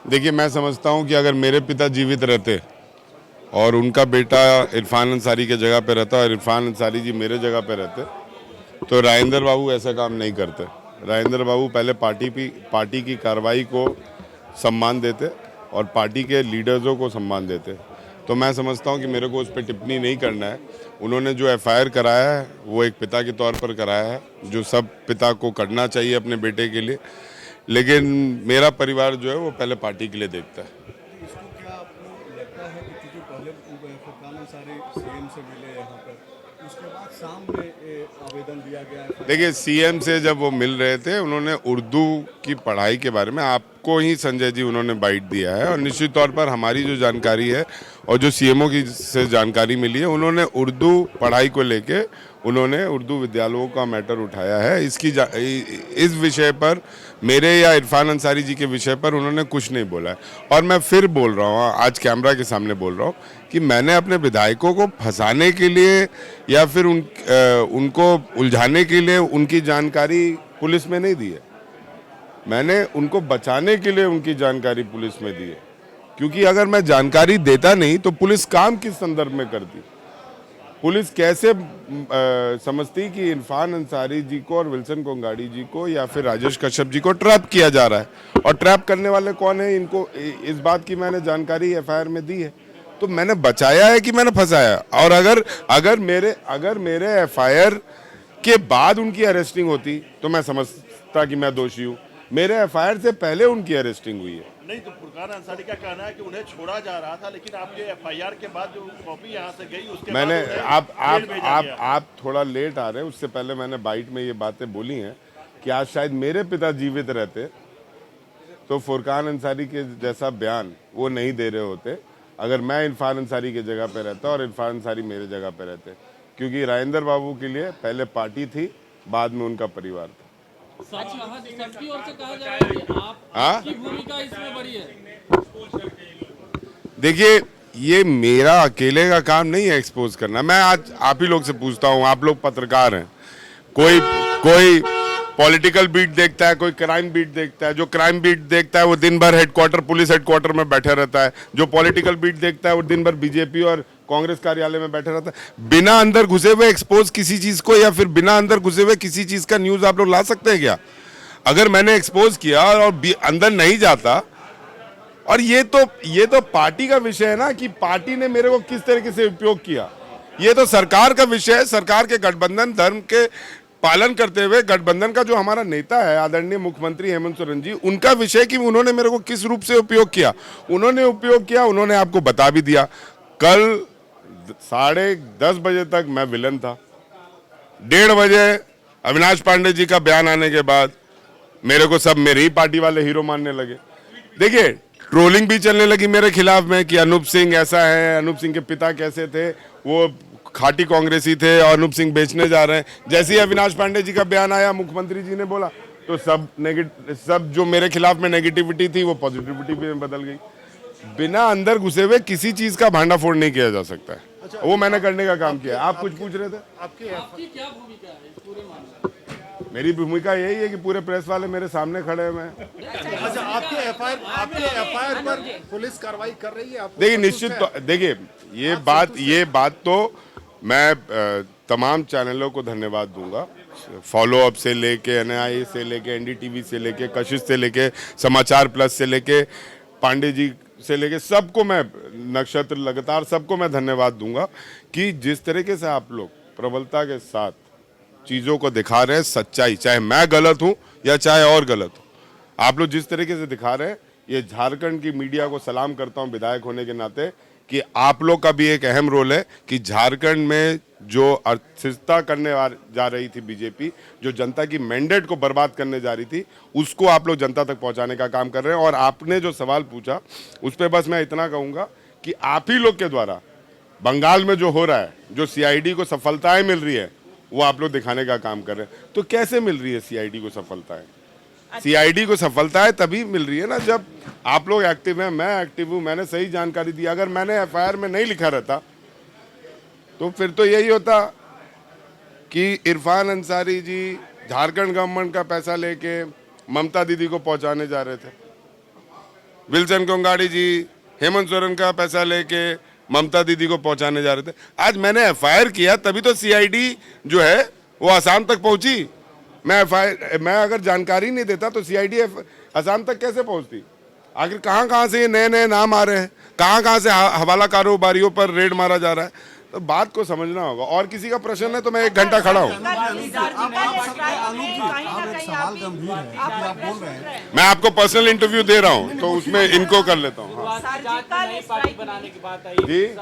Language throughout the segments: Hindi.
देखिए, मैं समझता हूं कि अगर मेरे पिता जीवित रहते और उनका बेटा इरफान अंसारी के जगह पे रहता और इरफान अंसारी जी मेरे जगह पे रहते तो राजेंद्र बाबू ऐसा काम नहीं करते। राजेंद्र बाबू पहले पार्टी की कार्रवाई को सम्मान देते और पार्टी के लीडर्सों को सम्मान देते। तो मैं समझता हूं कि मेरे को उस पर टिप्पणी नहीं करना है। उन्होंने जो एफआईआर कराया है वो एक पिता के तौर पर कराया है, जो सब पिता को करना चाहिए अपने बेटे के लिए। लेकिन मेरा परिवार जो है वो पहले पार्टी के लिए देखता है। इसको क्या आपको लगता है कि क्योंकि पहले फुरकान अंसारी सीएम से मिले यहाँ पर, उसके बाद शाम में आवेदन दिया गया है? देखिए, सीएम से जब वो मिल रहे थे उन्होंने उर्दू की पढ़ाई के बारे में आपको ही संजय जी उन्होंने बाइट दिया है, और निश्चित तौर पर हमारी जो जानकारी है और जो सीएमओ की से जानकारी मिली है, उन्होंने उर्दू पढ़ाई को लेके उन्होंने उर्दू विद्यालयों का मैटर उठाया है। इस विषय पर मेरे या इरफान अंसारी जी के विषय पर उन्होंने कुछ नहीं बोला है। और मैं फिर बोल रहा हूँ, आज कैमरा के सामने बोल रहा हूँ कि मैंने अपने विधायकों को फंसाने के लिए या फिर उनको उलझाने के लिए उनकी जानकारी पुलिस में नहीं दी है। मैंने उनको बचाने के लिए उनकी जानकारी पुलिस में दी है, क्योंकि अगर मैं जानकारी देता नहीं तो पुलिस काम किस संदर्भ में करती? पुलिस कैसे समझती कि इरफान अंसारी जी को और विल्सन कोंगाड़ी जी को या फिर राजेश कश्यप जी को ट्रैप किया जा रहा है? और ट्रैप करने वाले कौन है, इनको इस बात की मैंने जानकारी एफआईआर में दी है। तो मैंने बचाया है कि मैंने फंसाया? और अगर मेरे एफआईआर के बाद उनकी अरेस्टिंग होती तो मैं समझता कि मैं दोषी हूँ। मेरे एफआईआर से पहले उनकी अरेस्टिंग हुई है। नहीं, तो फुरकान अंसारी का कहना है कि उन्हें छोड़ा जा रहा था, लेकिन आपके एफआईआर के बाद जो कॉपी यहाँ से गई उसके मैंने बाद उन्हें जेल भेजा गया। आप थोड़ा लेट आ रहे हैं। उससे पहले मैंने बाइट में ये बातें बोली हैं कि आज शायद मेरे पिता जीवित रहते तो फुरकान अंसारी के जैसा बयान वो नहीं दे रहे होते, अगर मैं इरफान अंसारी की जगह पे रहता और इरफान अंसारी मेरे जगह पे रहते। क्योंकि राजेंद्र बाबू के लिए पहले पार्टी थी, बाद में उनका परिवार था। सबकी ओर से कहा जा रहा है कि आपकी भूमिका इसमें बड़ी है। देखिए, ये मेरा अकेले का काम नहीं है एक्सपोज करना। मैं आज आप ही लोग से पूछता हूँ, आप लोग पत्रकार हैं, कोई पॉलिटिकल बीट देखता है, कोई क्राइम बीट देखता है। जो क्राइम बीट देखता है वो दिन भर पुलिस हेडक्वार्टर में बैठा रहता है। जो पॉलिटिकल बीट देखता है वो दिन भर बीजेपी और कांग्रेस कार्यालय में बैठा रहता है। बिना अंदर घुसे हुए एक्सपोज किसी चीज को या फिर बिना अंदर घुसे हुए किसी चीज का न्यूज आप लोग ला सकते हैं क्या? अगर मैंने एक्सपोज किया और अंदर नहीं जाता, और ये तो पार्टी का विषय है ना कि पार्टी ने मेरे को किस तरीके से उपयोग किया। ये तो सरकार का विषय है। सरकार के गठबंधन धर्म के पालन करते हुए गठबंधन का जो हमारा नेता है आदरणीय मुख्यमंत्री हेमंत सोरेन जी, उनका विषय कि उन्होंने मेरे को किस रूप से उपयोग किया। उन्होंने आपको बता भी दिया। कल 10:30 बजे तक मैं विलन था। 1:30 बजे अविनाश पांडे जी का बयान आने के बाद मेरे को सब मेरे ही पार्टी वाले हीरो मानने लगे। देखिए, ट्रोलिंग भी चलने लगी मेरे खिलाफ में कि अनूप सिंह ऐसा है, अनूप सिंह के पिता कैसे थे, वो खाटी कांग्रेसी थे और अनूप सिंह बेचने जा रहे हैं। जैसे ही अविनाश पांडे जी का बयान आया, मुख्यमंत्री जी ने बोला, तो सब जो मेरे खिलाफ में नेगेटिविटी थी वो पॉजिटिविटी में बदल गई। बिना अंदर घुसे हुए किसी चीज का भांडाफोड़ नहीं किया जा सकता है। अच्छा, वो मैंने करने का काम किया। आप कुछ पूछ रहे थे? आपकी आपकी क्या भूमिका है इस पूरे मामले में? मेरी भूमिका यही है कि पूरे प्रेस वाले मेरे सामने खड़े हैं। अच्छा, आपके एफआईआर पर पुलिस कार्रवाई कर रही है? आप देखिए, देखिए, ये बात तो मैं तमाम चैनलों को धन्यवाद दूंगा। फॉलो अप से लेके एनआई से लेके एनडीटीवी से लेके कशिश से लेके समाचार प्लस से लेके पांडे जी से लेके सबको मैं, नक्षत्र लगातार सबको मैं धन्यवाद दूंगा कि जिस तरीके से आप लोग प्रबलता के साथ चीज़ों को दिखा रहे हैं, सच्चाई, चाहे मैं गलत हूं या चाहे और गलत हो, आप लोग जिस तरीके से दिखा रहे हैं, ये झारखंड की मीडिया को सलाम करता हूं विधायक होने के नाते कि आप लोग का भी एक अहम रोल है कि झारखंड में जो अस्थिरता करने जा रही थी बीजेपी, जो जनता की मैंडेट को बर्बाद करने जा रही थी, उसको आप लोग जनता तक पहुंचाने का काम कर रहे हैं। और आपने जो सवाल पूछा उस पर बस मैं इतना कहूँगा कि आप ही लोग के द्वारा बंगाल में जो हो रहा है, जो सीआईडी को सफलताएं मिल रही है, वो आप लोग दिखाने का काम कर रहे हैं। तो कैसे मिल रही है सीआईडी को सफलताएं? सीआईडी को सफलताएं तभी मिल रही है ना जब आप लोग एक्टिव हैं, मैं एक्टिव हूं, मैंने सही जानकारी दी। अगर मैंने एफआईआर में नहीं लिखा रहता तो फिर तो यही होता कि इरफान अंसारी जी झारखंड गवर्नमेंट का पैसा लेके ममता दीदी को पहुंचाने जा रहे थे। विल्सन कोंगाड़ी जी हेमंत सोरेन का पैसा लेके ममता दीदी को पहुंचाने जा रहे थे। आज मैंने एफआईआर किया तभी तो सीआईडी जो है वो आसाम तक पहुंची। मैं अगर जानकारी नहीं देता तो सीआईडी आसाम तक कैसे पहुंचती? आखिर कहाँ कहाँ से ये नए नए नाम आ रहे हैं, कहाँ कहाँ से हवाला कारोबारियों पर रेड मारा जा रहा है। तो बात को समझना होगा। और किसी का प्रश्न है तो मैं 1 घंटा खड़ा हूँ। मैं आपको पर्सनल इंटरव्यू दे रहा हूँ तो उसमें इनको कर लेता हूँ। हाँ। जी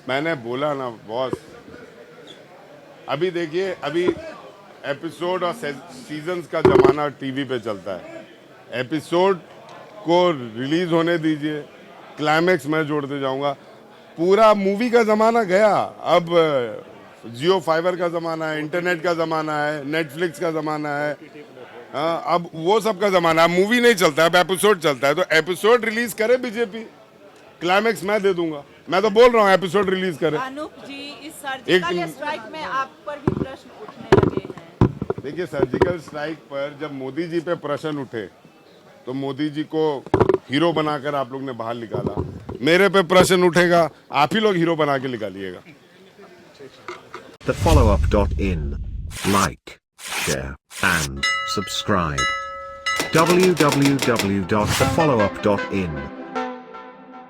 मैंने बोला ना बॉस, अभी देखिए, अभी एपिसोड और सीजन्स का जमाना टीवी पे चलता है। एपिसोड को रिलीज होने दीजिए, क्लाइमेक्स मैं जोड़ते जाऊंगा। पूरा मूवी का जमाना गया, अब जियो फाइबर का जमाना है, इंटरनेट का जमाना है, नेटफ्लिक्स का जमाना है। अब वो सब का जमाना है, मूवी नहीं चलता है, अब एपिसोड चलता है। तो एपिसोड रिलीज करे बीजेपी, क्लाइमेक्स मैं दे दूंगा। मैं तो बोल रहा हूँ एपिसोड रिलीज करे। अनूप जी, इस सर्जिकल स्ट्राइक में आप पर भी प्रश्न उठने लगे हैं। देखिए, सर्जिकल स्ट्राइक पर जब मोदी जी पे प्रश्न उठे तो मोदी जी को हीरो बनाकर आप लोग ने बाहर निकाला। मेरे पे प्रश्न उठेगा, आप ही लोग हीरो बना के निकालिएगा। thefollowup.in. Like, share, and subscribe. www.thefollowup.in